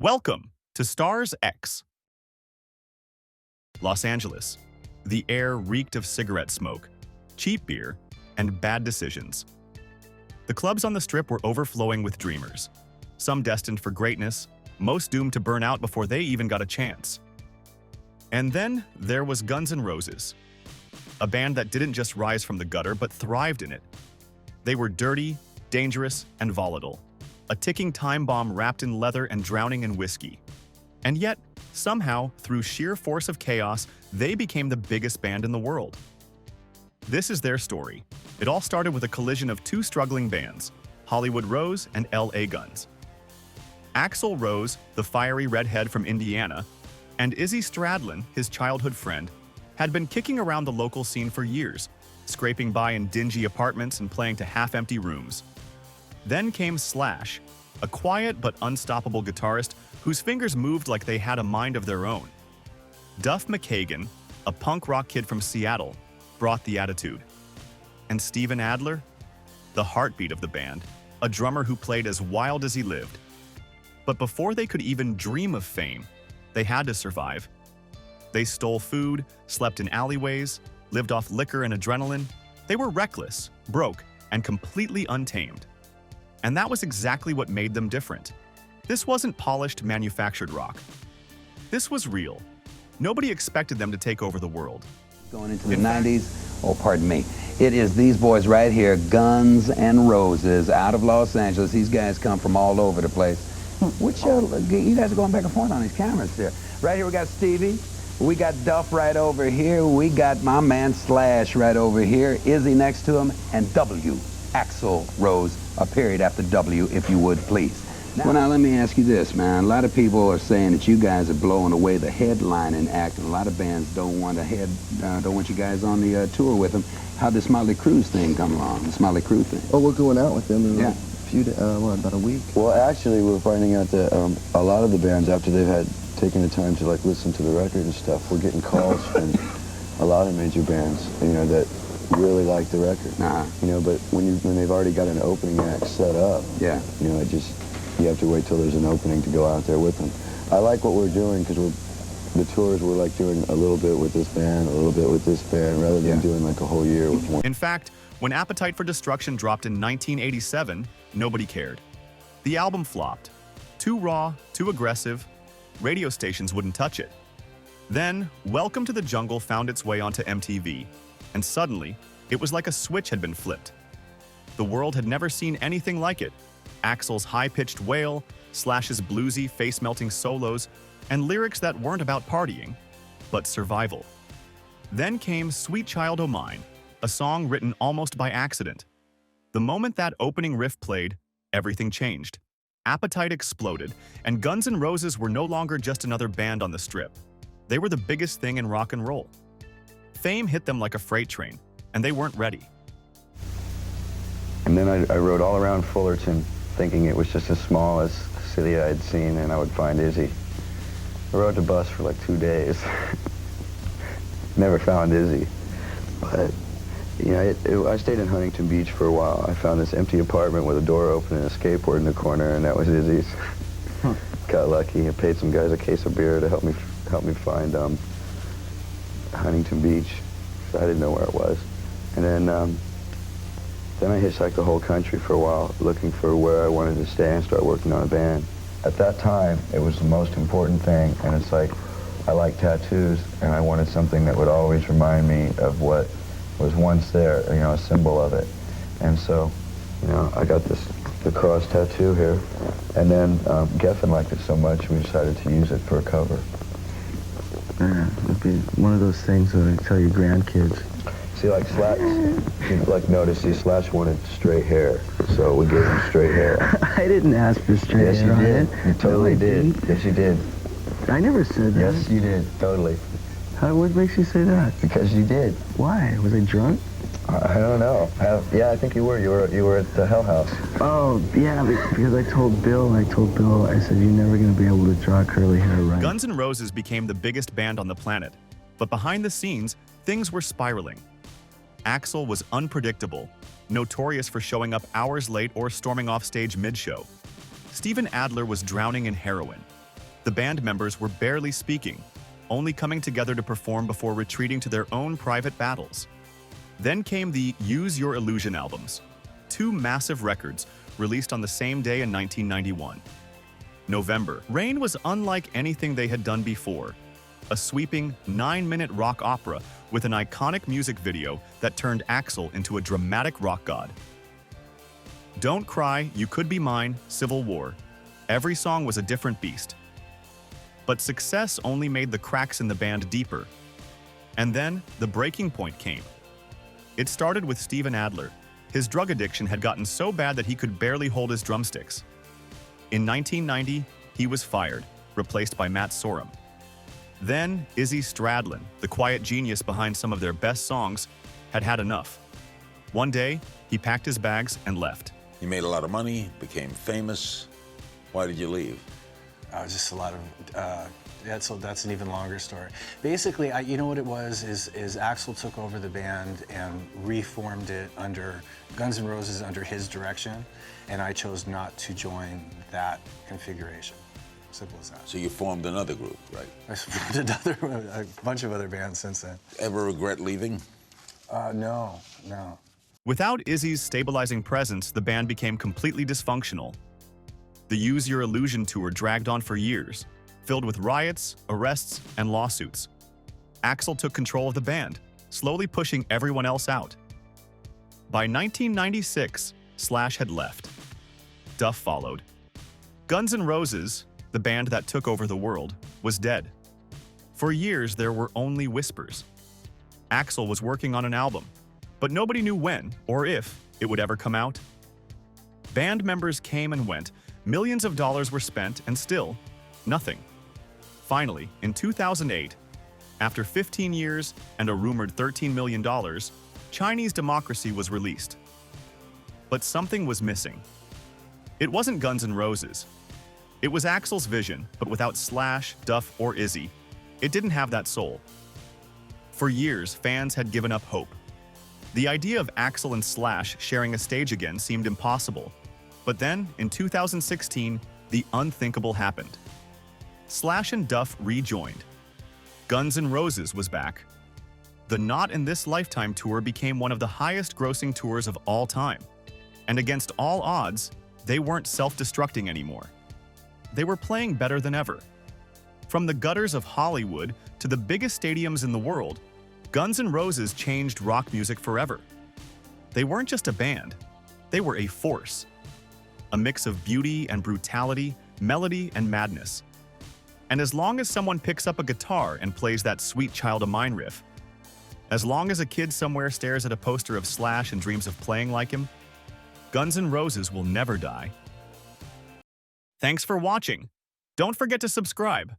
Welcome to Stars X. Los Angeles. The air reeked of cigarette smoke, cheap beer, and bad decisions. The clubs on the Strip were overflowing with dreamers, some destined for greatness, most doomed to burn out before they even got a chance. And then there was Guns N' Roses, a band that didn't just rise from the gutter but thrived in it. They were dirty, dangerous, and volatile, a ticking time bomb wrapped in leather and drowning in whiskey. And yet, somehow, through sheer force of chaos, they became the biggest band in the world. This is their story. It all started with a collision of two struggling bands, Hollywood Rose and L.A. Guns. Axl Rose, the fiery redhead from Indiana, and Izzy Stradlin, his childhood friend, had been kicking around the local scene for years, scraping by in dingy apartments and playing to half-empty rooms. Then came Slash, a quiet but unstoppable guitarist whose fingers moved like they had a mind of their own. Duff McKagan, a punk rock kid from Seattle, brought the attitude. And Steven Adler, the heartbeat of the band, a drummer who played as wild as he lived. But before they could even dream of fame, they had to survive. They stole food, slept in alleyways, lived off liquor and adrenaline. They were reckless, broke, and completely untamed. And that was exactly what made them different. This wasn't polished, manufactured rock. This was real. Nobody expected them to take over the world. Going into the 90s, oh, pardon me. It is these boys right here, Guns N' Roses, out of Los Angeles. These guys come from all over the place. Which, you guys are going back and forth on these cameras here. Right here we got Stevie. We got Duff right over here. We got my man Slash right over here. Izzy next to him. And W, Axl Rose, a period after W, if you would, please. Well, now, let me ask you this, man. A lot of people are saying that you guys are blowing away the headlining act, and a lot of bands don't want you guys on the tour with them. How'd this Motley Crue thing come along, the Motley Crue thing? Oh, we're going out with them in Yeah. about a week. Well, actually, we're finding out that a lot of the bands, after they've had taken the time to like listen to the record and stuff, we're getting calls from a lot of major bands, that really like the record. But when they've already got an opening act set up, Yeah. You have to wait till there's an opening to go out there with them. I like what we're doing because the tours we're like doing a little bit with this band, a little bit with this band, rather than doing like a whole year with one. In fact, when Appetite for Destruction dropped in 1987, nobody cared. The album flopped. Too raw, too aggressive. Radio stations wouldn't touch it. Then, Welcome to the Jungle found its way onto MTV, and suddenly, it was like a switch had been flipped. The world had never seen anything like it. Axl's high-pitched wail, Slash's bluesy, face-melting solos, and lyrics that weren't about partying, but survival. Then came Sweet Child O' Mine, a song written almost by accident. The moment that opening riff played, everything changed. Appetite exploded, and Guns N' Roses were no longer just another band on the Strip. They were the biggest thing in rock and roll. Fame hit them like a freight train, and they weren't ready. And then I rode all around Fullerton, thinking it was just as small as the city I had seen, and I would find Izzy. I rode the bus for like 2 days. Never found Izzy. But, I stayed in Huntington Beach for a while. I found this empty apartment with a door open and a skateboard in the corner, and that was Izzy's. Got lucky. I paid some guys a case of beer to help me find Huntington Beach. So I didn't know where it was. And then I hitchhiked the whole country for a while, looking for where I wanted to stay and start working on a band. At that time, it was the most important thing, and it's like, I like tattoos, and I wanted something that would always remind me of what was once there, a symbol of it. And so, I got the cross tattoo here, and then Geffen liked it so much, we decided to use it for a cover. It'd be one of those things where you tell your grandkids. See, like Slash, notice, Slash wanted straight hair, so we gave him straight hair. I didn't ask for straight hair. Yes, you did. On You it. totally No, I did. didn't. Yes, you did. I never said that. Yes, you did. Totally. What makes you say that? Because you did. Why? Was I drunk? I don't know. I think you were. You were at the Hell House. Oh, yeah, because I told Bill, I said, you're never going to be able to draw curly hair right. Guns N' Roses became the biggest band on the planet, but behind the scenes, things were spiraling. Axl was unpredictable, notorious for showing up hours late or storming off stage mid-show. Steven Adler was drowning in heroin, The band members were barely speaking, only coming together to perform before retreating to their own private battles. Then came the Use Your Illusion albums, two massive records released on the same day in 1991. November. Rain was unlike anything they had done before, a sweeping 9-minute rock opera with an iconic music video that turned Axl into a dramatic rock god. Don't Cry, You Could Be Mine, Civil War. Every song was a different beast. But success only made the cracks in the band deeper. And then the breaking point came. It started with Steven Adler. His drug addiction had gotten so bad that he could barely hold his drumsticks. In 1990, he was fired, replaced by Matt Sorum. Then Izzy Stradlin, the quiet genius behind some of their best songs, had had enough. One day, he packed his bags and left. You made a lot of money, became famous. Why did you leave? Just a lot of, that's an even longer story. Basically, you know what it was, is Axl took over the band and reformed it under Guns N' Roses under his direction, and I chose not to join that configuration. Simple as that. So you formed another group, right? I formed a bunch of other bands since then. Ever regret leaving? No. Without Izzy's stabilizing presence, the band became completely dysfunctional. The Use Your Illusion tour dragged on for years, filled with riots, arrests, and lawsuits. Axl took control of the band, slowly pushing everyone else out. By 1996, Slash had left. Duff followed. Guns N' Roses, the band that took over the world, was dead. For years, there were only whispers. Axl was working on an album, but nobody knew when or if it would ever come out. Band members came and went, millions of dollars were spent, and still, nothing. Finally, in 2008, after 15 years and a rumored $13 million, Chinese Democracy was released. But something was missing. It wasn't Guns N' Roses. It was Axl's vision, but without Slash, Duff, or Izzy. It didn't have that soul. For years, fans had given up hope. The idea of Axl and Slash sharing a stage again seemed impossible. But then, in 2016, the unthinkable happened. Slash and Duff rejoined. Guns N' Roses was back. The Not in This Lifetime tour became one of the highest-grossing tours of all time. And against all odds, they weren't self-destructing anymore. They were playing better than ever. From the gutters of Hollywood to the biggest stadiums in the world, Guns N' Roses changed rock music forever. They weren't just a band, they were a force. A mix of beauty and brutality, melody and madness. And as long as someone picks up a guitar and plays that Sweet Child of Mine riff, as long as a kid somewhere stares at a poster of Slash and dreams of playing like him, Guns N' Roses will never die. Thanks for watching. Don't forget to subscribe.